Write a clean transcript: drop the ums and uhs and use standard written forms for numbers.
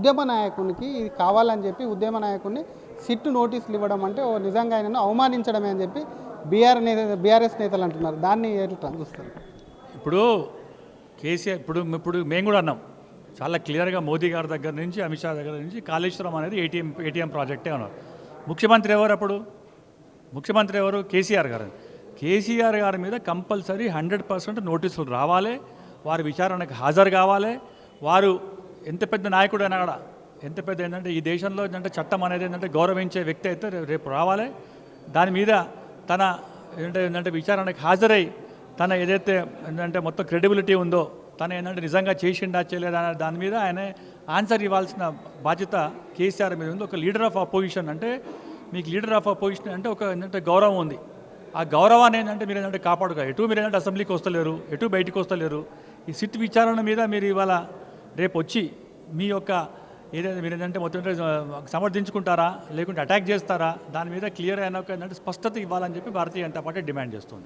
ఉద్యమ నాయకునికి ఇది కావాలని చెప్పి ఉద్యమ నాయకుడిని సిట్టు నోటీసులు ఇవ్వడం అంటే నిజంగా ఆయనను అవమానించడమే అని చెప్పి బీఆర్ఎస్ నేతలు అంటున్నారు. దాన్ని ఎట్లా చూస్తారు? ఇప్పుడు కేసీఆర్ ఇప్పుడు మేము కూడా అన్నాం చాలా క్లియర్గా, మోదీ గారి దగ్గర నుంచి అమిత్ షా దగ్గర నుంచి కాళేశ్వరం అనేది ఏటీఎం ప్రాజెక్టే అన్నారు. ముఖ్యమంత్రి ఎవరు అప్పుడు? ముఖ్యమంత్రి ఎవరు? కేసీఆర్ గారు. కేసీఆర్ గారి మీద కంపల్సరీ 100% నోటీసులు రావాలి, వారి విచారణకు హాజరు కావాలి. వారు ఎంత పెద్ద నాయకుడు అయినా కూడా, ఎంత పెద్ద ఏంటంటే ఈ దేశంలో ఏంటంటే చట్టం అనేది ఏంటంటే గౌరవించే వ్యక్తి అయితే రేపు రావాలి. దాని మీద తన ఏంటంటే విచారణకు హాజరై తన ఏదైతే ఏంటంటే మొత్తం క్రెడిబిలిటీ ఉందో, తను ఏంటంటే నిజంగా చేసిండా చేయలేదా అనే దాని మీద ఆయన ఆన్సర్ ఇవ్వాల్సిన బాధ్యత కేసీఆర్ మీద ఉంది. ఒక లీడర్ ఆఫ్ అపోజిషన్ అంటే మీకు లీడర్ ఆఫ్ అపోజిషన్ అంటే ఒక ఏంటంటే గౌరవం ఉంది. ఆ గౌరవాన్ని ఏంటంటే మీరు ఏంటంటే కాపాడుగా, ఎటు మీరు ఏంటంటే అసెంబ్లీకి వస్తలేరు, ఎటు బయటకు వస్తలేరు. ఈ సిట్ విచారణ మీద మీరు ఇవాళ రేపు వచ్చి మీ యొక్క ఏదైతే మీరు ఏంటంటే మొత్తం సమర్థించుకుంటారా లేకుంటే అటాక్ చేస్తారా, దాని మీద క్లియర్ అయిన ఒక ఏంటంటే స్పష్టత ఇవ్వాలని చెప్పి భారతీయ జనతా పార్టీ డిమాండ్ చేస్తుంది.